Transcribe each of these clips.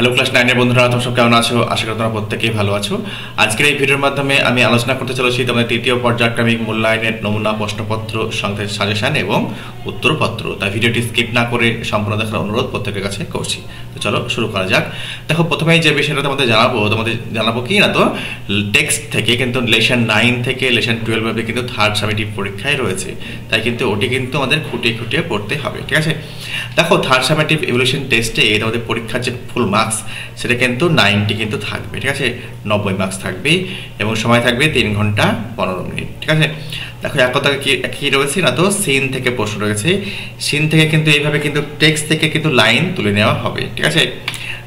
Hello class 9 এর বন্ধুরা, তোমরা সব কেমন আছো? আশা করি তোমরা প্রত্যেকেই ভালো আছো। আজকের এই ভিডিওর মাধ্যমে আমি আলোচনা করতে চলেছি তোমাদের তৃতীয় পর্যায়ক্রমিক মূল্যায়নের নমুনা প্রশ্নপত্র সংখ্যা সাজেশন এবং উত্তরপত্র। তাই ভিডিওটি স্কিপ না করে সম্পূর্ণ দেখার অনুরোধ প্রত্যেকের কাছে করছি। তো চলো শুরু করা যাক। দেখো, প্রথমেই যে বিষয়টা তোমাদের জানাবো কি না, তো টেক্সট থেকে কিন্তু লেসন 9 থেকে লেসন 12 অবধি কিন্তু থার্ড সামেটিভ পরীক্ষায় রয়েছে। তাই কিন্তু ওটি কিন্তু আমাদের খুঁটিয়ে খুঁটিয়ে পড়তে হবে, ঠিক আছে? দেখো, থার্ড সামেটিভ ইভ্যালুয়েশন টেস্টে আমাদের পরীক্ষার যে ফুল মার্কস সেটা কিন্তু 90 কিন্তু থাকবে, ঠিক আছে? 90 মার্কস থাকবে এবং সময় থাকবে 3 ঘন্টা 15 মিনিট, ঠিক আছে? দেখো, এক কথা কি রয়েছে না, তো সিন থেকে প্রশ্ন রয়েছে। সিন থেকে কিন্তু এইভাবে কিন্তু টেক্সট থেকে কিন্তু লাইন তুলে নেওয়া হবে, ঠিক আছে?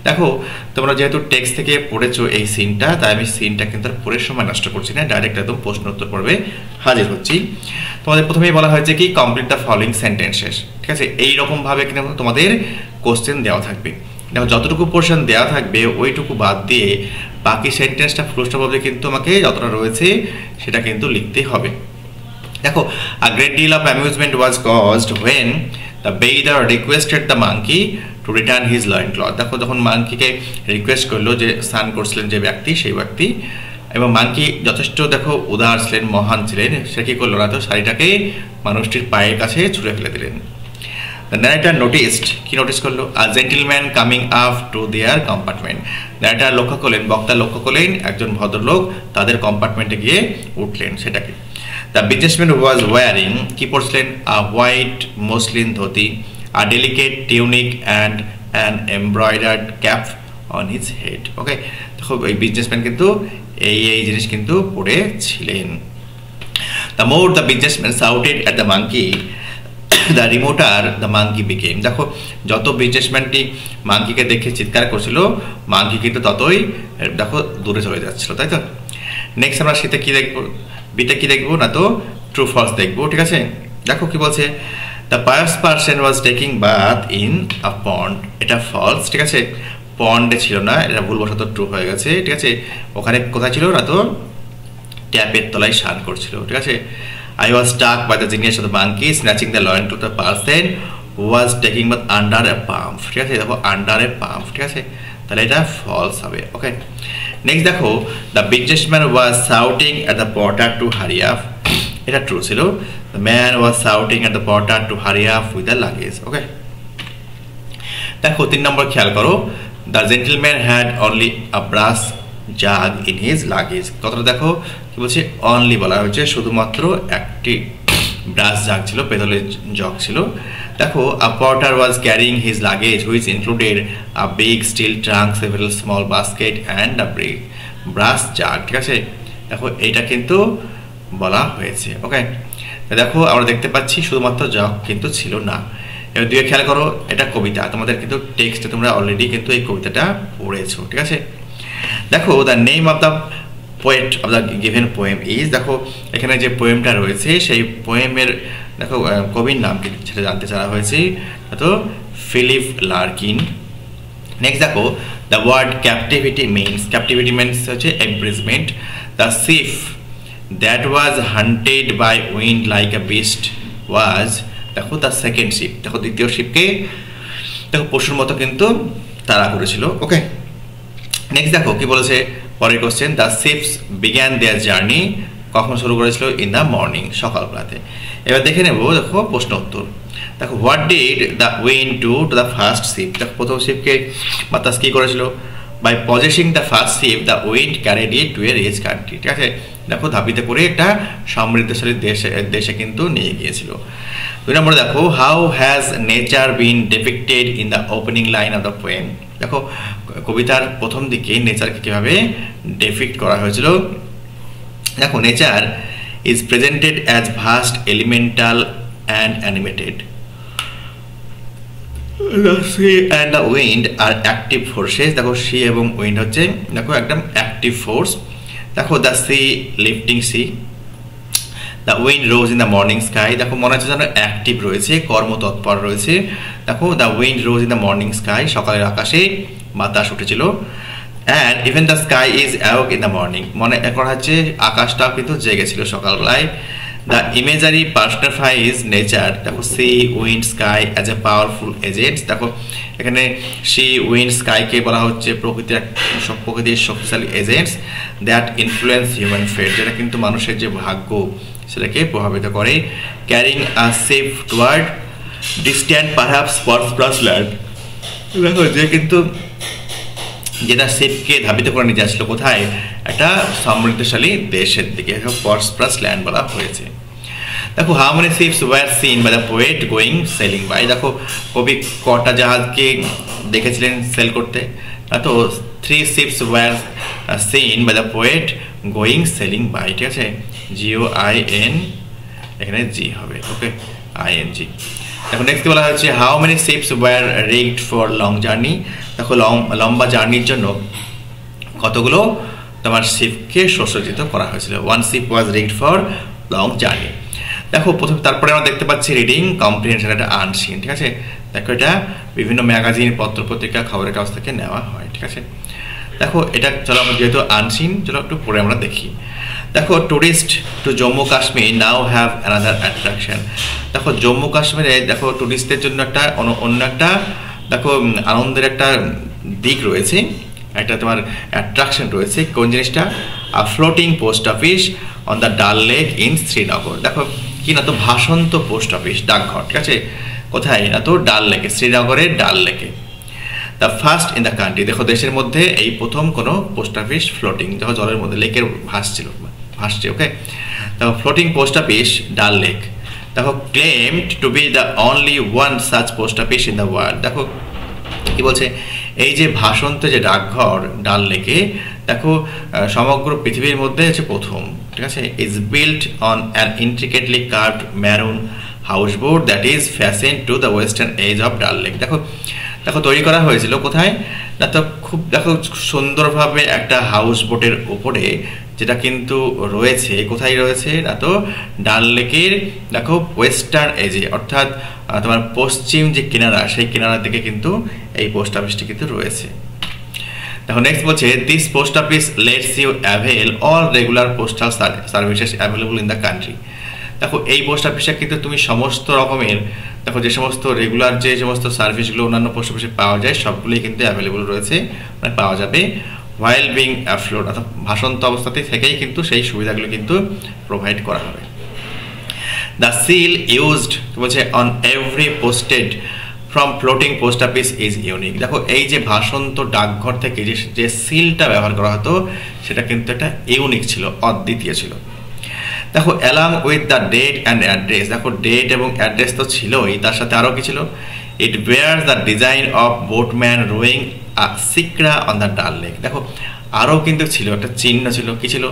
দেখো, তোমরা যেহেতু টেক্সট থেকে পড়েছো এই সিনটা, তাই আমি সিনটা কিন্তু আর পড়ে সময় নষ্ট করছি না, ডাইরেক্ট একদম প্রশ্ন উত্তর পড়বে হাজির হচ্ছি। তোমাদের প্রথমেই বলা হয়েছে কি, কমপ্লিট দ্য ফলোইং সেন্টেন্সেস, ঠিক আছে? এইরকমভাবে কিন্তু তোমাদের কোশ্চেন দেওয়া থাকবে। দেখো, যতটুকু পোর্শন দেওয়া থাকবে ওইটুকু বাদ দিয়ে বাকি সেন্টেন্সটা ফুল স্টপ অবধি কিন্তু আমাকে যতটা রয়েছে সেটা কিন্তু লিখতেই হবে। দেখো, a great deal of amusement was caused when the bather requested the monkey to return his loincloth. দেখো, যখন মাঙ্কিকে রিকোয়েস্ট করলো যে স্নান করছিলেন যে ব্যক্তি, সেই ব্যক্তি, এবং মাঙ্কি যথেষ্ট দেখো উদার ছিলেন, মহান ছিলেন, সে কি করলো না, তো শাড়িটাকে মানুষটির পায়ের কাছে ছুঁড়ে ফেলে দিলেন। The narrator noticed, কি নোটিস করলো? A gentleman coming up to their compartment. narrator লক্ষ্য করলেন, বক্তা লক্ষ্য করলেন একজন ভদ্রলোক তাদের কম্পার্টমেন্টে গিয়ে উঠলেন। সেটাকে The businessman was wearing, কি পরছিলেন? A white muslin dhoti, a delicate tunic and an embroidered cap on his head. ওকে, দেখো এই বিজনেসম্যান কিন্তু এই জিনিস কিন্তু পরেছিলেন। The more the businessman shouted at the monkey, the remoter the monkey became. দেখো, যত বিজনেসম্যানটি মাঙ্কিকে দেখে চিৎকার করছিল, মাঙ্কি কিন্তু ততই দেখো দূরে চলে যাচ্ছিল, তাই তো? নেক্সট আমরা শীতে কি দেখবো, বিতে কি দেখবো না, তো ট্রু ফলস দেখবো, ঠিক আছে? দেখো কি বলছে, the pious person was taking bath in a pond. এটা ফলস, ঠিক আছে? পন্ডে ছিল না, এটা ভুলবশত ট্রু হয়ে গেছে, ঠিক আছে? ওখানে কোথায় ছিল না, তো ট্যাপের তলায় স্নান করছিল, ঠিক আছে? I was struck by the genius of the monkey snatching the loincloth of the person who was taking bath under a palm. ঠিক আছে? দেখো, আন্ডার এ পাম্প, ঠিক আছে? তাহলে এটা ফলস হবে, ওকে? নেক্সট দেখো, the businessman was shouting at the porter to hurry up. এটা ট্রু ছিল। The man was shouting at the porter to hurry up with the luggage, ওকে? দেখো, 3 নম্বর খেয়াল করো, the gentleman had only a brass jug in his luggage. কথাটা দেখো কি বলছে, only বলা হয়েছে, শুধুমাত্র একটি ব্রাস জাগ ছিল, পেতলের জগ ছিল। দেখো, a porter was carrying his luggage which included a big steel trunk, several small basket and a big brass jug, ঠিক আছে? দেখো, এইটা কিন্তু বলা হয়েছে, ওকে? দেখো, আমরা দেখতে পাচ্ছি শুধুমাত্র জগ কিন্তু ছিল না। এবার দুয়ে খেয়াল করো, এটা কবিতা, তোমাদের কিন্তু টেক্সটে তোমরা অলরেডি কিন্তু এই কবিতাটা পড়েছো, ঠিক আছে? দেখো, the name of the poet of the given poem is, দেখো এখানে যে পোয়েমটা রয়েছে সেই পোয়েমের দেখো কবির নাম কি সেটা জানতে চাওয়া হয়েছে, তো ফিলিপ লার্কিন। নেক্সট দেখো, the word captivity means, captivity means হচ্ছে imprisonment. The ship that was hunted by wind like a beast was, দেখো দ্য সেকেন্ড শিপ, দেখো দ্বিতীয় শিপকে দেখো পশুর মতো কিন্তু তাড়া করেছিল, ওকে? নেক্সট দেখো কি বলেছে পরের question, the ships began their journey, কখন শুরু করেছিল? ইন দ্য মর্নিং, সকালবেলাতে। এবার দেখে নেব, দেখো প্রশ্ন উত্তর। দেখো, what did the wind do to the first ship? দেখো, প্রথম শিপকে বাতাস কি করেছিল? By possessing the first ship the wind carried it to a rich country, ঠিক আছে? দেখো, ধাবিত করে একটা সমৃদ্ধশালী দেশে কিন্তু নিয়ে গিয়েছিল। 2 নম্বরে দেখো, how has nature been depicted in the opening line of the poem? দেখো, কবিতার প্রথম দিকে নেচারকে কিভাবে ডিপিক্ট করা হয়েছিল? দেখো, nature is presented as vast, elemental and animated. The sea and the wind are active forces. দেখো, সি এবং উইন্ড হচ্ছে দেখো একদম অ্যাক্টিভ ফোর্স। দেখো, the sea lifting sea, the wind rose in the morning sky. দেখো, মনে হচ্ছে যেন অ্যাক্টিভ রয়েছে, কর্মতৎপর রয়েছে। দেখো, the wind rose in the morning sky, সকালের আকাশে বাতাস উঠেছিল। And even the sky is awake in the morning, মনে করা হচ্ছে আকাশটাও কিন্তু জেগেছিল সকালবেলায়। The imagery personifies nature. দেখো sea wind sky as a powerful agents. দেখো এখানে সি উইন্ড স্কাইকে বলা হচ্ছে প্রকৃতির শক্তিশালী agents that influence human fate, যেটা কিন্তু মানুষের যে ভাগ্য সেটাকে প্রভাবিত করে। Carrying a safe toward distant perhaps prosperous land. দেখো যে কিন্তু যেটা সেফকে ধাবিত করে নিয়ে যাচ্ছিল কোথায়, একটা সমৃদ্ধশালী দেশের দিকে, প্রসপারাস ল্যান্ড বলা হয়েছে। দেখো how many ships were seen by the poet going sailing by. দেখো কবি কটা জাহাজকে দেখেছিলেন সেল করতে, তো 3 ships were seen by the poet going sailing by. ঠিক আছে, GOIN এখানে জি হবে, ওকে, ING। দেখো নেক্সট বলা হচ্ছে how many ships were rigged for long journey. দেখো লম্বা জার্নির জন্য কতগুলো তোমার শিপকে সজ্জিত করা হয়েছিল। 1 ship was rigged for long journey. দেখো তারপরে আমরা দেখতে পাচ্ছি রিডিং কম্প্রিহেনশন, এটা আনসিন। ঠিক আছে, দেখো এটা বিভিন্ন ম্যাগাজিন, পত্রপত্রিকা, খবরের কাগজ থেকে নেওয়া হয়। ঠিক আছে, দেখো এটা চলো আমরা যেহেতু আনসিন, চলো একটু পরে আমরা দেখি। দেখো tourist to Jammu Kashmir now have another attraction. দেখো জম্মু কাশ্মীরে দেখো টুরিস্টদের জন্য একটা অন্য একটা দেখো আনন্দের একটা দিক রয়েছে, একটা তোমার অ্যাট্রাকশন রয়েছে। কোন জিনিসটা? Floating post office on the Dal lake in Srinagar. দেখো কি না, তো ভাসন্ত পোস্ট অফিস, ডাকঘর। ঠিক আছে, কোথায় না, তো ডাল লেকে, শ্রীনগরের ডাল লেকে। The first in the country. দেখো দেশের মধ্যে এই প্রথম কোনো পোস্ট অফিস ফ্লোটিং, দেখো জলের মধ্যে, লেকের ভাসছে। ওকে, দেখো floating post office Dal lake. দেখো claimed to be the only one such post office in the world. দেখো কি বলছে, এই যে ভাসন্ত যে ডাকঘর ডাল লেকে, দেখো সমগ্র পৃথিবীর মধ্যে হচ্ছে প্রথম। ঠিক আছে, is built on an intricately carved maroon houseboat that is fastened to the western edge of Dal lake. দেখো তৈরি করা হয়েছিল কোথায় না, তো খুব দেখো সুন্দরভাবে একটা হাউস বোটের ওপরে, যেটা কিন্তু রয়েছে কোথায় রয়েছে না, তো ডাল লেকের দেখো ওয়েস্টার্ন এজে, অর্থাৎ তোমার পশ্চিম যে কিনারা, সেই কিনারার দিকে কিন্তু এই পোস্ট অফিসটি কিন্তু রয়েছে। দেখো নেক্সট বলছে this post office lets you avail all regular postal services available in the country. দেখো এই পোস্ট অফিসে কিন্তু তুমি সমস্ত রকমের দেখো যে সমস্ত রেগুলার যে সমস্ত সার্ভিসগুলো অন্যান্য পোস্ট অফিসে পাওয়া যায় সবগুলোই কিন্তু অ্যাভেলেবল রয়েছে, মানে পাওয়া যাবে। হোয়াইল বিং অ্যাফ্লোট, অর্থাৎ ভাসন্ত অবস্থাতে থেকেই কিন্তু সেই সুবিধাগুলো কিন্তু প্রোভাইড করা হবে। দ্য সিল ইউজড বলছে on every posted from floating post office is unique. দেখো এই যে ভাসন্ত ডাকঘর থেকে যে সিলটা ব্যবহার করা হতো সেটা কিন্তু একটা ইউনিক ছিল, অদ্বিতীয় ছিল। দেখো along with the date and address. দেখো ডেট এবং অ্যাড্রেস তো ছিলই, তার সাথে আরও কি ছিল, it bears the design of boatman rowing a shikara on the Dal lake. দেখো আরও কিন্তু ছিল একটা চিহ্ন, ছিল কি ছিল,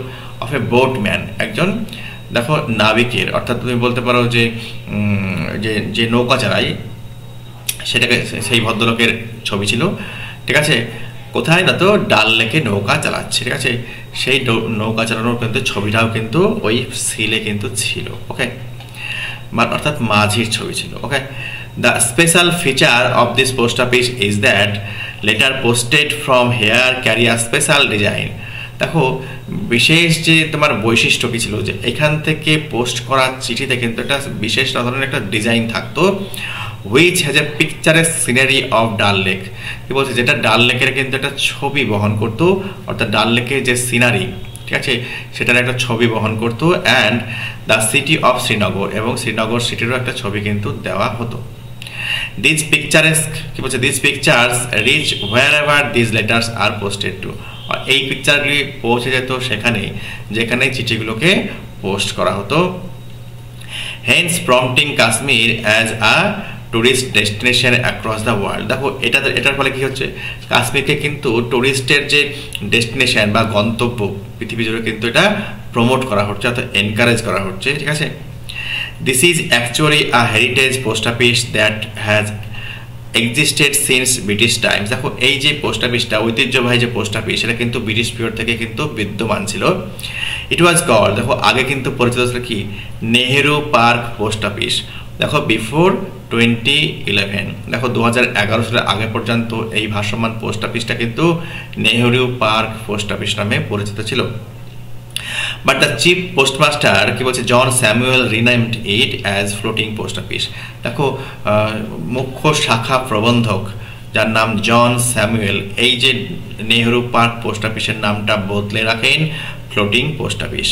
অফ এ বোটম্যান, একজন দেখো নাবিকের, অর্থাৎ তুমি বলতে পারো যে যে নৌকা চালায় সেটাকে, সেই ভদ্রলোকের ছবি ছিল। ঠিক আছে, কোথায় না, তো ডাল লেকে নৌকা চালাচ্ছে। ঠিক আছে, সেই নৌকা চালানোর কিন্তু ছবিটাও কিন্তু ওই সিলে কিন্তু ছিল। ওকে, অর্থাৎ মাঝির ছবি ছিল। Okay, the special feature of this post office is that letter posted from here carry a special design. দেখো বিশেষ যে তোমার বৈশিষ্ট্য কি ছিল, যে এখান থেকে পোস্ট করা চিঠিতে কিন্তু একটা বিশেষ ধরনের একটা ডিজাইন থাকতো, হুইচ হ্যাজ এ পিকচারের সিনারি অফ ডাল লেক। কি বলছে, যেটা ডাল লেকের কিন্তু একটা ছবি বহন করতো, অর্থাৎ ডাল লেকের যে সিনারি, ঠিক আছে, সেটার একটা ছবি বহন করতো। And the city of Srinagar, এবং শ্রীনগর সিটিরও একটা ছবি কিন্তু দেওয়া হতো। দিস পিকচারেস কি বলছে, this pictures reach wherever this letters are posted to. এই পিকচারগুলি পৌঁছে যেত সেখানে যেখানে চিঠিগুলোকে পোস্ট করা হতো। Hence prompting Kashmir as a tourist destination across the world. দেখো এটার ফলে কি হচ্ছে, কাশ্মীরকে কিন্তু টুরিস্টের যে ডেস্টিনেশন বা গন্তব্য পৃথিবী জুড়ে কিন্তু এটা প্রমোট করা হচ্ছে, অর্থাৎ এনকারেজ করা হচ্ছে। ঠিক আছে, this is actually a heritage post office that has existed since British Times. দেখো এই যে পোস্ট অফিসটা, ঐতিহ্যবাহী যে পোস্ট অফিস, সেটা কিন্তু ব্রিটিশ পিরিয়ড থেকে কিন্তু বিদ্যমান ছিল। ইট ওয়াজ কল্ড, দেখো আগে কিন্তু পরিচিত ছিল কি, নেহেরু পার্ক পোস্ট অফিস। দেখো বিফোর 2011, দেখো 2011 সালের আগে পর্যন্ত এই ভাসমান পোস্ট অফিসটা কিন্তু নেহেরু পার্ক পোস্ট অফিস নামে পরিচিত ছিল। বাট দ্য চিফ পোস্টমাস্টার কি বলছে John Samuel renamed it as floating post office. দেখো মুখ্য শাখা প্রবন্ধক যার নাম জন স্যামুয়েল এই যে নেহেরু পার্ক পোস্ট অফিসের নামটা বদলে রাখেন ফ্লোটিং পোস্ট অফিস।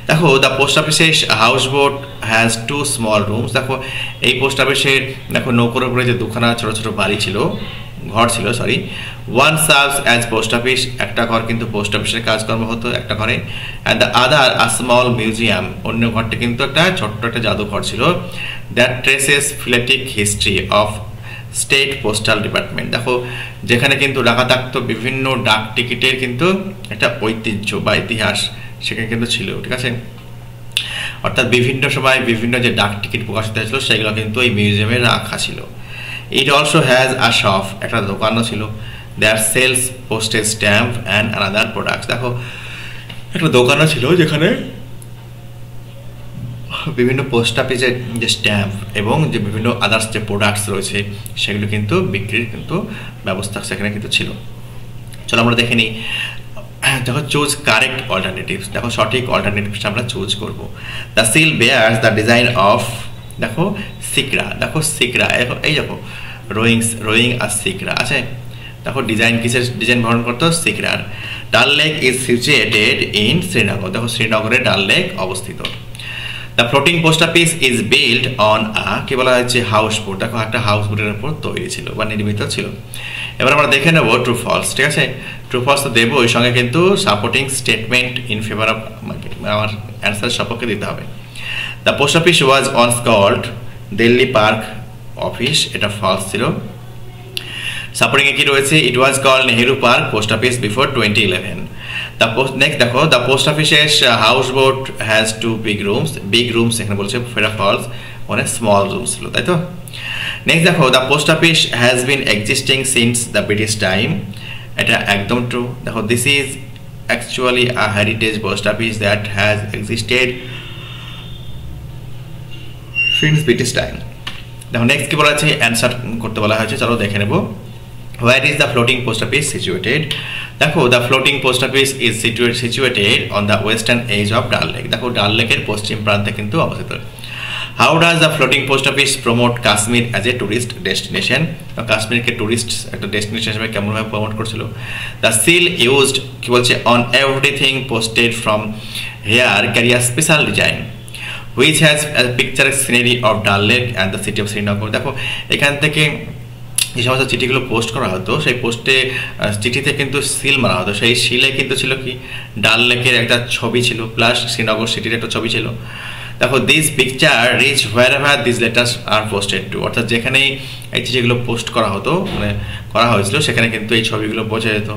দেখো দ্য পোস্ট অফিসের houseboat has 2 small rooms. দেখো এই পোস্ট অফিসের দেখো নৌকোর উপরে যে দুখানা ছোট ছোট বাড়ি ছিল, ঘর ছিল sorry, one serves as post office, একটা ঘর কিন্তু পোস্ট অফিসের কাজকর্ম হতো একটা ঘরে, and the other a small museum, অন্য ঘরটা কিন্তু একটা ছোট্ট একটা জাদুঘর ছিল, that traces philatelic history of state postal department. দেখো যেখানে কিন্তু রাখা থাকতো বিভিন্ন ডাক টিকিটের কিন্তু একটা ঐতিহ্য বা ইতিহাস সেখানে কিন্তু ছিল, ঠিক আছে। অর্থাৎ বিভিন্ন সময় বিভিন্ন যে ডাক টিকিট প্রকাশিত হয়েছিল সেগুলো কিন্তু এই মিউজিয়ামে রাখা ছিল। It also has a shop, একটা দোকানও ছিল, there sells postage stamp and another products. দেখো একটা দোকানও ছিল যেখানে বিভিন্ন পোস্ট অফিসের যে স্ট্যাম্প এবং যে বিভিন্ন আদার্স যে প্রোডাক্টস রয়েছে সেগুলো কিন্তু বিক্রির কিন্তু ব্যবস্থা সেখানে কিন্তু ছিল। চলো আমরা দেখে নিই। দেখো চুজ কারেক্ট অল্টারনেটিভস, দেখো সঠিক অল্টারনেটিভস আমরা চুজ করব। The seal Beers the design of, দেখো সিকরা, দেখো সিকরা এই দেখো রোয়িং আর সিকরা আছে। দেখো ডিজাইন কিসের ডিজাইন বহন করতো? সিকরার। ডাল lake is situated in Srinagar, দেখো শ্রীনগরে ডাল লেক অবস্থিত। The floating post office is build on কি বলা হয়েছে হাউস বোট, দেখো একটা হাউস বোটের উপর তৈরি ছিল বা নির্মিত ছিল। এবার আমরা দেখে নেব ট্রু ফলস, ঠিক আছে। ট্রু ফলস তো দেবো, ওই সঙ্গে কিন্তু supporting statement in favour of আমার অ্যান্সার সপক্ষে দিতে হবে। The post office was once called Delhi Park office, এটা ফলস ছিল। সাপোর্টিং এ কি রয়েছে? It was called Nehru Park post office before 2011। Next দেখো দ্য পোস্ট অফিসের houseboat has 2 big rooms এখানে বলছে ফেরা ফলস, অনেক স্মল রুমস ছিল, তাই তো। নেক্সট দেখো the post office has been existing since the British time, এটা একদম ট্রু। দেখো this is actually a heritage post office that has existed since British time. দেখো নেক্সট কি বলা আছে? অ্যান্সার করতে বলা হয়েছে, চলো দেখে নেব। Where is the floating post office situated? দেখো the floating post office is situated on the western edge of Dal Lake, দেখো ডাল লেকের পশ্চিম প্রান্তে কিন্তু অবস্থিত। How does the floating post office promote Kashmir as a tourist destination? কাশ্মীরকে tourist একটা destination হিসেবে কেমনভাবে প্রমোট করছিল? The seal used কি বলছে on everything posted from here carry a special design which has a picturesque scenery of Dal Lake and the city of Srinagar। দেখো এখান থেকে যে সমস্ত চিঠিগুলো পোস্ট করা হতো সেই পোস্টে চিঠিতে কিন্তু সিল মারা হতো, সেই সিলে কিন্তু ছিল কি ডাল লেকের একটা ছবি ছিল প্লাস শ্রীনগর সিটির একটা ছবি ছিল। দেখো this picture reach wherever this letters are posted to, অর্থাৎ যেখানেই এই চিঠিগুলো পোস্ট করা হতো মানে করা হয়েছিল সেখানে কিন্তু এই ছবিগুলো পৌঁছে যেত।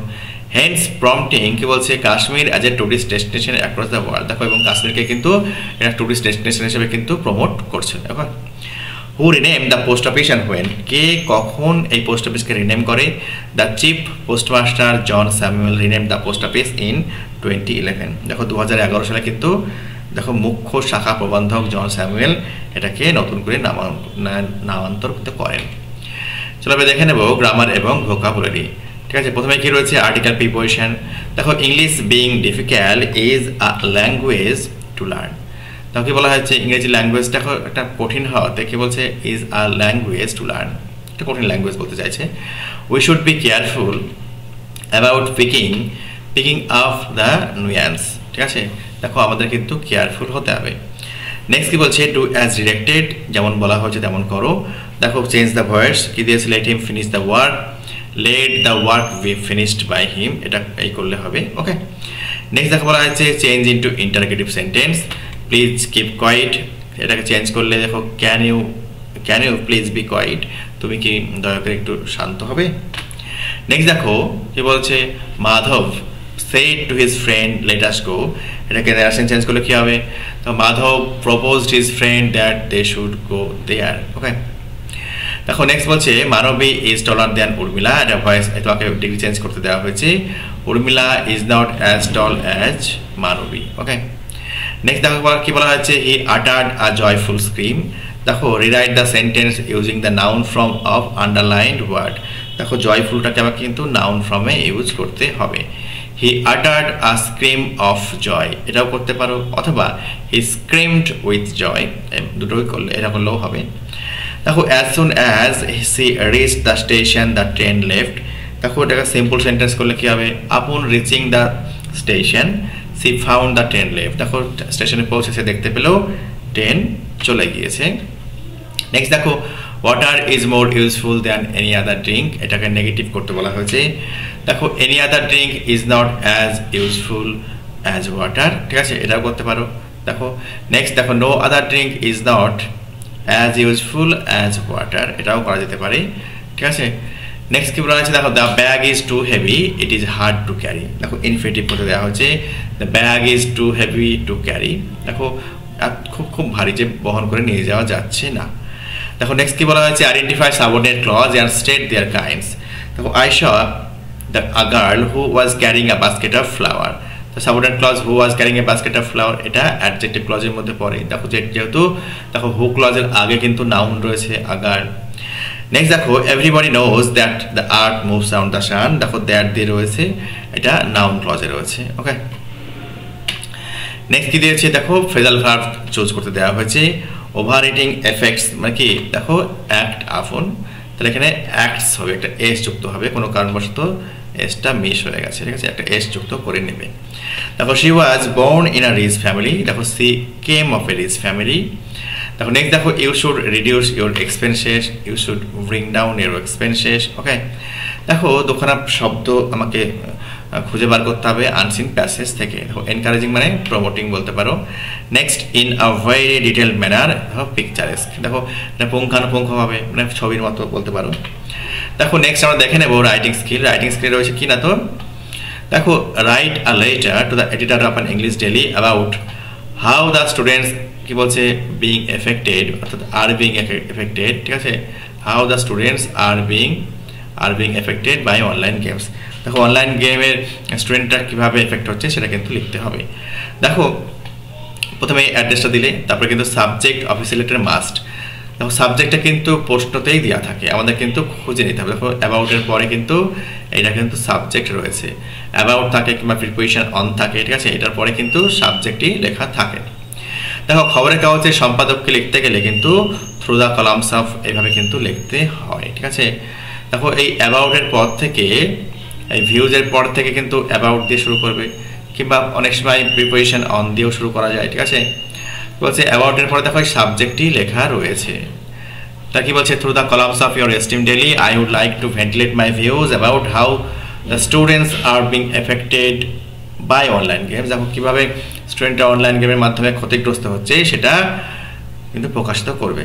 হেন্স প্রম্পটিং কি বলছে Kashmir as a tourist destination across the world. দেখো এবং কাশ্মীরকে কিন্তু এটা টুরিস্ট ডেস্টিনেশন হিসেবে কিন্তু প্রমোট করছে। দেখো who rename the post office and when, কে কখন এই পোস্ট অফিসকে রিনেম করে? The chief postmaster John Samuel rename the post office in 2011। দেখো 2011 সালে কিন্তু দেখো মুখ্য শাখা প্রবন্ধক জন স্যামুয়েল এটাকে নতুন করে নামান্তরিত করেন। চলো আমরা দেখে নেব গ্রামার এবং ভোকাবুলারি, ঠিক আছে। প্রথমে কি রয়েছে? Article preposition. দেখো English being difficult is a language to learn, তাকে বলা হয়েছে ইংরেজি ল্যাঙ্গুয়েজটা একটা কঠিন হওয়াতে কি বলছে is a language to learn, একটা কঠিন ল্যাঙ্গুয়েজ বলতে চাইছে। We should be careful about picking up the nuance, ঠিক আছে। দেখো আমাদের কিন্তু কেয়ারফুল হতে হবে। নেক্সট কি বলছে? ডু অ্যাজ ডিরেক্টেড, যেমন বলা হয়েছে তেমন করো। দেখো চেঞ্জ দ্য ভয়েস কি দিয়েছে? Let him finish the work, let the work be finished by him, এটা এই করলে হবে, ওকে। নেক্সট দেখো বলা হয়েছে change into interrogative sentence, please keep quiet, এটাকে চেঞ্জ করলে দেখো can you please be quiet, তুমি কি দয়া করে একটু শান্ত হবে। নেক্সট দেখো কি বলছে? Madhav said to his friend let us go, এটাকে নারেশন চেঞ্জ করলে কি হবে? তো Madhav proposed his friend that they should go there, ওকে। দেখো নেক্সট বলছে মানবী ইজ টলার দ্যান উর্মিলা, এটা ভয়েস তোমাকে ডিগ্রি চেঞ্জ করতে দেওয়া হয়েছে, Urmila is not as tall as Manabi, okay. Next দেখো কি বলা হয়েছে? He uttered a joyful scream. দেখো rewrite the sentence using the noun form of underlined word, দেখো জয়ফুলটাকে আমাকে কিন্তু নাউন ফর্মে ইউজ করতে হবে। হি uttered a scream of joy, এটাও করতে পারো, অথবা হি স্ক্রিমড উইথ জয়, দুটোই করলে এটা করলেও হবে। দেখো as soon as she reach the station the train left, দেখো এটাকে সিম্পল সেন্টেন্স করলে কি হবে, upon reaching the station she found the train left, দেখো স্টেশনে পৌঁছেছে দেখতে পেলেও ট্রেন চলে গিয়েছে। নেক্সট দেখো water is more useful than any other drink, এটাকে নেগেটিভ করতে বলা হয়েছে। দেখো any other drink is not as useful as water, ঠিক আছে, এটাও করতে পারো। দেখো নেক্সট দেখো no other drink is not as useful as water, এটাও করা যেতে পারে, ঠিক আছে। নেক্সট কি বলা হয়েছে, দেখো the bag is too heavy it is hard to carry, দেখো ইনফিনিটিভ করতে দেওয়া হয়েছে, the bag is too heavy to carry, দেখো খুব ভারী যে বহন করে নিয়ে যাওয়া যাচ্ছে না। দেখো নেক্সট কি বলা হয়েছে, identify subordinate clause and state their kinds, দেখো I saw a girl who was carrying a basket of flower, the subordinate clause who was carrying a basket of flower এটা অ্যাডজেক্টিভ ক্লজের মধ্যে পড়ে। দেখো যেহেতু দেখো হু ক্লজের আগে কিন্তু নাউন রয়েছে a girl। নেক্সট দেখো everybody knows that the earth moves around the sun, দেখো দ্যাট দিয়ে রয়েছে, এটা নাউন ক্লজে রয়েছে, ওকে। নেক্সট কি দিয়েছে, দেখো ফ্রেজাল ভার্ব চুজ করতে দেওয়া হয়েছে। ওভার ইটিং এফেক্টস মানে কি, দেখো অ্যাক্ট আপন, তাহলে এখানে অ্যাক্টস হবে, একটা এস যুক্ত হবে, কোনো কারণবশত এসটা মিস হয়ে গেছে, ঠিক আছে, একটা এস যুক্ত করে নেবে। দেখো she was born in a rich family, দেখো she came of a rich family. দেখো নেক্সট দেখো you should reduce your expenses, you should bring down your expenses, okay. দেখো দুখানা শব্দ আমাকে খুঁজে বার করতে হবে আনসিন প্যাসেজ থেকে। দেখো এনকারেজিং মানে প্রমোটিং বলতে পারো। Next in a very detail manner, দেখো পিকচারেস্ক, দেখো এটা পুঙ্খানুপুঙ্খভাবে মানে ছবির মতো বলতে পারো। দেখো নেক্সট আমরা দেখে নেবো রাইটিং স্কিল, রাইটিং স্কিল রয়েছে কি না, তো দেখো write a letter to the editor of an English daily about how the students কি বলছে বিং এফেক্টেড, অর্থাৎ আর বিং এফেক্টেড, ঠিক আছে, how the students are being affected by online games, দেখো অনলাইন গেমের স্টুডেন্টরা কীভাবে এফেক্ট হচ্ছে সেটা কিন্তু লিখতে হবে। দেখো প্রথমে অ্যাড্রেসটা দিলে, তারপরে কিন্তু সাবজেক্ট অফিসিয়াল লেটার মাস্ট, দেখো সাবজেক্টটা কিন্তু প্রশ্নতেই দেওয়া থাকে, আমাদের কিন্তু খুঁজে নিতে হবে। দেখো অ্যাবাউটের পরে কিন্তু এটা কিন্তু সাবজেক্ট রয়েছে, অ্যাবাউট থাকে কিংবা প্রিপোজিশন অন থাকে, ঠিক আছে, এটার পরে কিন্তু সাবজেক্টই লেখা থাকে। দেখো খবরের কাগজের সম্পাদককে লিখতে গেলে কিন্তু থ্রু দ্য কলামস অফ এইভাবে কিন্তু লিখতে হয়, ঠিক আছে। দেখো এই অ্যাবাউটের পর থেকে এই ভিউজের পর থেকে কিন্তু অ্যাবাউট দিয়ে শুরু করবে, কিংবা অনেক সময় প্রিপোজিশন অন দিয়েও শুরু করা যায়, ঠিক আছে। বলছে অ্যাবাউটের পরে দেখো সাবজেক্টই লেখা রয়েছে। তা কি বলছে, through the columns of your esteem daily I would like to ventilate my views about how the students are being affected by online games, দেখো কীভাবে স্টুডেন্টরা অনলাইন গেমের মাধ্যমে ক্ষতিগ্রস্ত হচ্ছে সেটা কিন্তু প্রকাশিত করবে।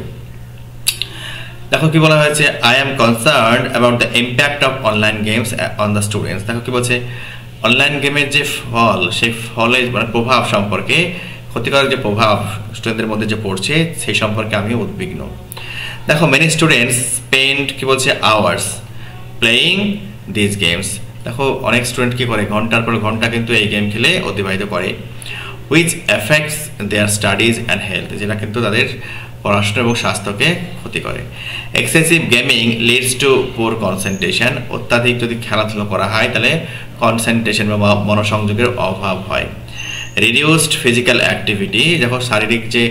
দেখো কি বলা হয়েছে, I am concerned about the impact of online games on the students, দেখো কি বলছে অনলাইন গেমের যে ফল সেই ফলের মানে প্রভাব সম্পর্কে, ক্ষতিকারক যে প্রভাব স্টুডেন্টদের মধ্যে যে পড়ছে সেই সম্পর্কে আমি উদ্বিগ্ন। দেখো মেনি স্টুডেন্টস স্পেন্ড কি বলছে আওয়ার্স প্লেয়িং দিস গেমস, দেখো অনেক স্টুডেন্ট কি করে ঘন্টার পর ঘন্টা কিন্তু এই গেম খেলে অতিবাহিত করে, which effects there studies and health, যেটা কিন্তু তাদের পড়াশোনা এবং স্বাস্থ্যকে ক্ষতি করে। এক্সেসিভ গেমিং লিডস টু পুর কনসেন্ট্রেশন, অত্যাধিক যদি খেলাধুলো করা হয় তাহলে কনসেন্ট্রেশন বা মনোসংযোগের অভাব হয়। রিডিউসড ফিজিক্যাল অ্যাক্টিভিটি, দেখো শারীরিক যে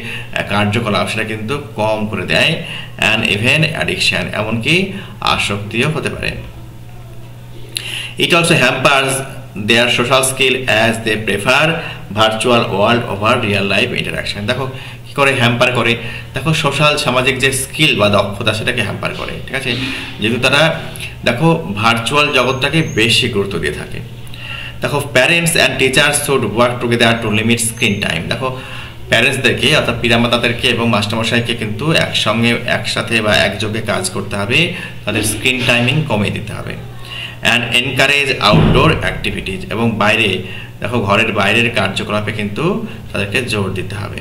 কার্যকলাপ সেটা কিন্তু কম করে দেয়। অ্যান্ড ইভেন অ্যাডিকশান, এমনকি আসক্তিও হতে পারে। It also hampers their social skill as they prefer virtual world over real life interaction, দেখো কী করে হ্যাম্পার করে, দেখো সোশ্যাল সামাজিক যে স্কিল বা দক্ষতা সেটাকে হ্যাম্পার করে, ঠিক আছে, যেহেতু তারা দেখো ভার্চুয়াল জগৎটাকে বেশি গুরুত্ব দিয়ে থাকে। দেখো parents and teachers should work together to limit screen time, দেখো প্যারেন্টসদেরকে অর্থাৎ পিতামাতাদেরকে এবং মাস্টারমশাইকে কিন্তু একসাথে বা একযোগে কাজ করতে হবে, তাদের স্ক্রিন টাইমিং কমিয়ে দিতে হবে। অ্যান্ড এনকারেজ আউটডোর অ্যাক্টিভিটিজ, এবং বাইরে দেখো ঘরের বাইরের কার্যকলাপে কিন্তু তাদেরকে জোর দিতে হবে।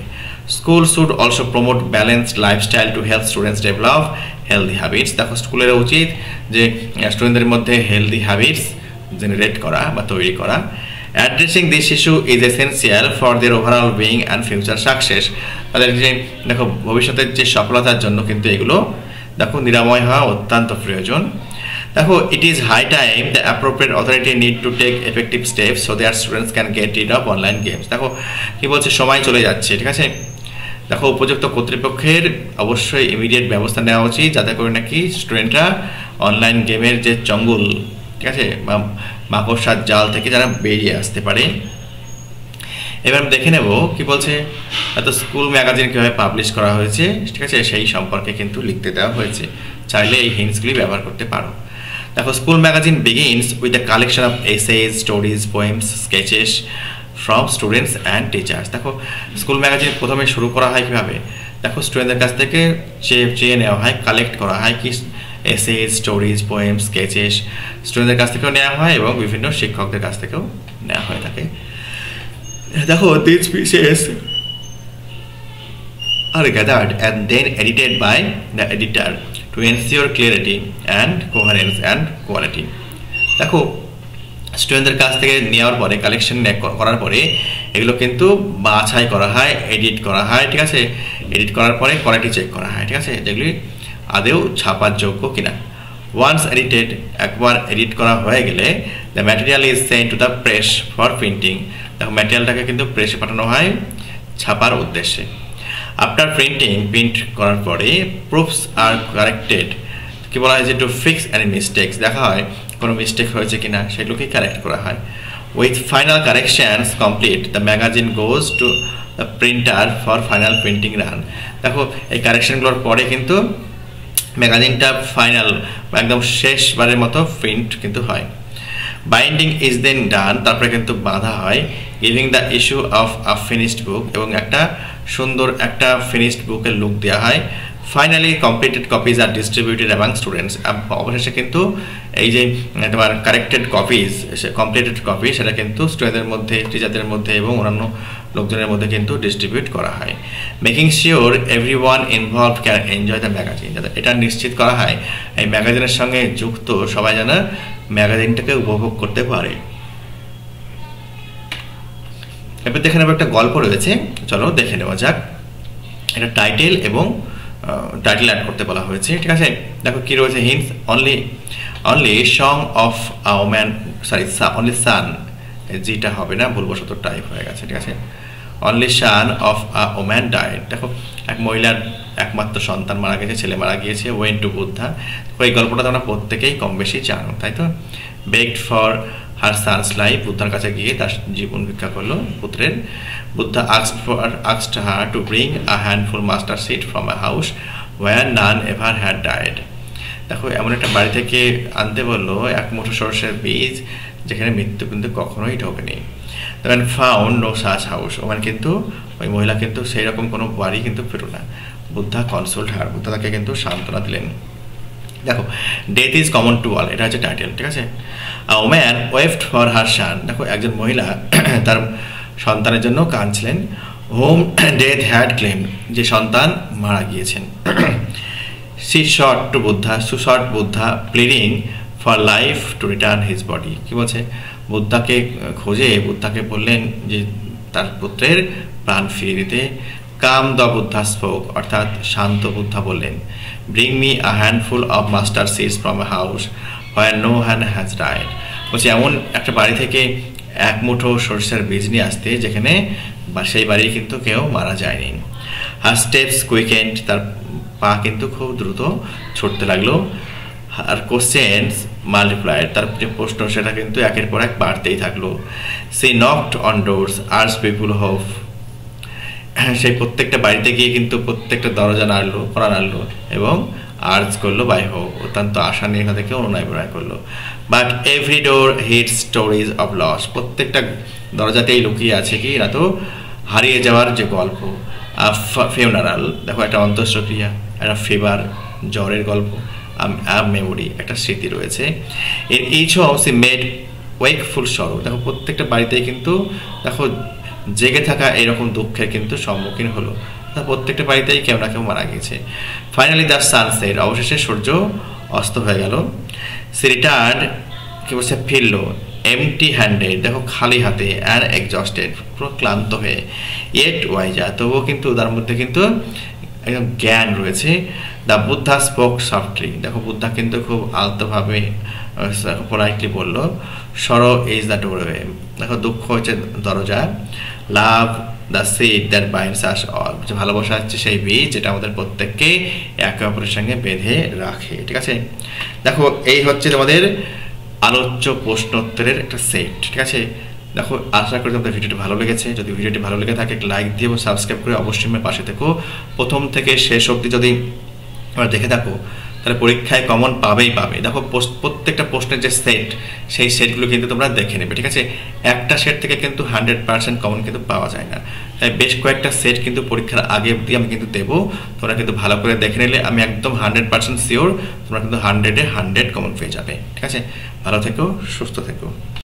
School should also promote balanced lifestyle to help students develop healthy habits, দেখো স্কুলের উচিত যে স্টুডেন্টদের মধ্যে হেলদি হ্যাবিটস জেনারেট করা বা তৈরি করা। Addressing this issue is essential for their overall being and future success, তাদের যে দেখো ভবিষ্যতের যে সফলতার জন্য কিন্তু এগুলো দেখো নিরাময় হওয়া অত্যন্ত প্রয়োজন। দেখো, it is high time the appropriate authority need to take effective steps so that students can get rid of online games. দেখো কি বলছে, সময় চলে যাচ্ছে, ঠিক আছে। দেখো, উপযুক্ত কর্তৃপক্ষের অবশ্যই ইমিডিয়েট ব্যবস্থা নেওয়া উচিত যাতে করে নাকি স্টুডেন্টরা অনলাইন গেমের যে চঙ্গুল, ঠিক আছে, বা মাকড়সার জাল থেকে যারা বেরিয়ে আসতে পারে। এবার আমি দেখে নেব কি বলছে। এত স্কুল ম্যাগাজিন কীভাবে পাবলিশ করা হয়েছে, ঠিক আছে, সেই সম্পর্কে কিন্তু লিখতে দেওয়া হয়েছে। চাইলে এই হিন্টসগুলি ব্যবহার করতে পারো। দেখো, school magazine begins with the collection of essays, stories, poems, sketches from students and teachers. দেখো, স্কুল ম্যাগাজিন প্রথমে শুরু করা হয় কীভাবে, দেখো স্টুডেন্টদের কাছ থেকে চেয়ে নেওয়া হয়, কালেক্ট করা হয় কি এসেজ, স্টোরিজ, পোয়েমস, স্কেচেস স্টুডেন্টদের কাছ থেকেও নেওয়া হয় এবং বিভিন্ন শিক্ষকদের কাছ থেকেও নেওয়া হয়ে থাকে। দেখো, this pieces are gathered and then edited by the editor to ensure clarity and coherence and quality. দেখো, স্টুডেন্টদের কাছ থেকে নেওয়ার পরে, কালেকশন করার পরে এগুলো কিন্তু বাছাই করা হয়, এডিট করা হয়, ঠিক আছে। এডিট করার পরে কোয়ালিটি চেক করা হয়, ঠিক আছে, যেগুলি আদেও ছাপার যোগ্য কিনা। ওয়ান্স এডিটেড, একবার এডিট করা হয়ে গেলে the material is sent to the press for printing. দেখো, ম্যাটেরিয়ালটাকে কিন্তু প্রেসে পাঠানো হয় ছাপার উদ্দেশ্যে। আফটার প্রিন্টিং, প্রিন্ট করার পরে প্রুফস আর কারেক্টেড, কি বলা হয়েছে, টু ফিক্স অ্যানি মিস্টেক্স, দেখা হয় কোনো মিস্টেক হয়েছে কিনা, সেগুলোকে কারেক্ট করা হয়। With final corrections complete the magazine goes to the printer for final printing run. দেখো, এই কারেকশনগুলোর পরে কিন্তু ম্যাগাজিনটা ফাইনাল একদম শেষবারের মতো প্রিন্ট কিন্তু হয়। বাইন্ডিং ইজ দেন ডান, তারপরে কিন্তু বাঁধা হয়। Giving the issue of a finished book, এবং একটা সুন্দর একটা ফিনিশড বুকের লুক দেওয়া হয়। Finally completed copies are distributed among students. অবশেষে কিন্তু এই যে তোমার কারেক্টেড কপিজ, কমপ্লিটেড কপি, সেটা কিন্তু স্টুডেন্টদের মধ্যে, টিচারদের মধ্যে এবং অন্যান্য লোকজনের মধ্যে কিন্তু ডিস্ট্রিবিউট করা হয়। Making sure every one involve can enjoy the magazine, যাতে এটা নিশ্চিত করা হয় এই ম্যাগাজিনের সঙ্গে যুক্ত সবাই যেন ম্যাগাজিনটাকে উপভোগ করতে পারে। এবার দেখে নেব, একটা গল্প রয়েছে, চলো দেখে নেওয়া যাক। এটা টাইটেল এবং টাইটেল অ্যাড করতে বলা হয়েছে, ঠিক আছে। দেখো কি রয়েছে, hints only song of a woman, only সান, যেটা হবে না, ভুলবশত টাইপ হয়ে গেছে, ঠিক আছে। Only son of a woman died. দেখো, এক মহিলার একমাত্র সন্তান মারা গেছে, ছেলে মারা গিয়েছে। ওয়েন টু বুদ্ধা, এই গল্পটা তোমরা প্রত্যেকেই কম বেশি জানো, তাই তো। Begged for her son's life, বুদ্ধার কাছে গিয়ে তার জীবন ভিক্ষা করলো পুত্রের। Buddha asked her to bring a handful mustard seed from a house where none ever had died. দেখো, এমন একটা বাড়ি থেকে আনতে বললো এক মুঠো সরষের বীজ যেখানে মৃত্যু কিন্তু কখনোই ঢোকেনি। তখন ফাউন্ড নো সাচ হাউস, ওখানে কিন্তু ওই মহিলা কিন্তু সেই রকম কোনো বাড়ি কিন্তু পেল না। বুদ্ধা কনসোল্ড হার, বুদ্ধা তাকে কিন্তু সান্ত্বনা দিলেন। দেখো, death is common to all, এটা হচ্ছে টাইটেল, ঠিক আছে। A woman waved for her son, দেখো একজন মহিলা তার সন্তানের জন্য কাঁদছিলেন। হোম ডেথ হ্যাড ক্লেম, যে সন্তান মারা গিয়েছেন। She sought to Buddha, sought Buddha pleading for life to return his body, কি বলছে, বুদ্ধাকে খোঁজে, বুদ্ধাকে বললেন যে তার পুত্রের প্রাণ ফিরিয়ে দিতে। কাম দ্য বুদ্ধা স্পোক, অর্থাৎ শান্ত বুদ্ধা বললেন, bring me a handful of mustard seeds from a house where no hand has died. বলছে এমন একটা বাড়ি থেকে এক মুঠো সরষের বীজ নিয়ে আসতে যেখানে সেই বাড়ির কিন্তু কেউ মারা যায়নি। হার স্টেপস কুইকেন্ড, তার পা কিন্তু খুব দ্রুত ছুটতে লাগলো। আর কোশ্চেন্স মাল্টিপ্লাইড, তার যে প্রশ্ন সেটা কিন্তু একের পর এক বাড়তেই থাকলো। She knocked on doors ours people hope, সেই প্রত্যেকটা বাড়িতে গিয়ে কিন্তু প্রত্যেকটা দরজা নাড়লো এবং আর্জ করলো বাই হোপ, অত্যন্ত আশা নিয়ে তাদেরকে অনুনয় বিনয় করলো। But every door hid stories of loss, প্রত্যেকটা দরজাতেই লুকিয়ে আছে কি না তো হারিয়ে যাওয়ার যে গল্প। ফিউনারাল, দেখো একটা অন্তঃক্রিয়া, একটা ফিভার জ্বরের গল্প, মেমোরি একটা স্মৃতি রয়েছে। In each house he made wakeful sorrow, দেখো প্রত্যেকটা বাড়িতেই কিন্তু দেখো জেগে থাকা এরকম দুঃখের কিন্তু সম্মুখীন হলো। প্রত্যেকটা বাড়িতেই কেউ না কেউ মারা গেছে। ফাইনালি দ্য সানসেট, অবশেষে সূর্য অস্ত হয়ে গেল। সি রিটার্ন, কি বলছে, ফিরলো। এমটি হ্যান্ডেড, দেখো খালি হাতে। অ্যান্ড এক্সজস্টেড, পুরো ক্লান্ত হয়ে। ইয়েট ওয়াইজা, তবুও কিন্তু তার মধ্যে কিন্তু একদম জ্ঞান রয়েছে। দ্য বুদ্ধা স্পোক সফটলি, দেখো বুদ্ধা কিন্তু খুব আলতোভাবে পোলাইটলি বললো, সরো ইজ দ্য ডোরওয়ে, দেখো দুঃখ হচ্ছে দরজা। Love the seed that binds us all, ভালোবাসা হচ্ছে সেই বীজ যেটা আমাদের প্রত্যেককে একে অপরের সঙ্গে বেঁধে রাখে। ঠিক আছে, দেখো এই হচ্ছে তোমাদের আলোচ্য প্রশ্নোত্তরের একটা সেট। ঠিক আছে, দেখো আশা করি তোমাদের ভিডিওটি ভালো লেগেছে। যদি ভিডিওটি ভালো লেগে থাকে লাইক দিয়ে এবং সাবস্ক্রাইব করে অবশ্যই আমার পাশে থেকো। প্রথম থেকে শেষ অবধি যদি তোমরা দেখে থাকো তাহলে পরীক্ষায় কমন পাবেই পাবে। দেখো প্রত্যেকটা প্রশ্নের যে সেট, সেই সেটগুলো কিন্তু তোমরা দেখে নেবে। ঠিক আছে, একটা সেট থেকে কিন্তু 100% কমন কিন্তু পাওয়া যায় না, তাই বেশ কয়েকটা সেট কিন্তু পরীক্ষার আগে অবধি আমি কিন্তু দেবো। তোমরা কিন্তু ভালো করে দেখে নিলে আমি একদম 100% শিওর তোমরা কিন্তু 100-এ 100 কমন পেয়ে যাবে। ঠিক আছে, ভালো থেকো, সুস্থ থেকো।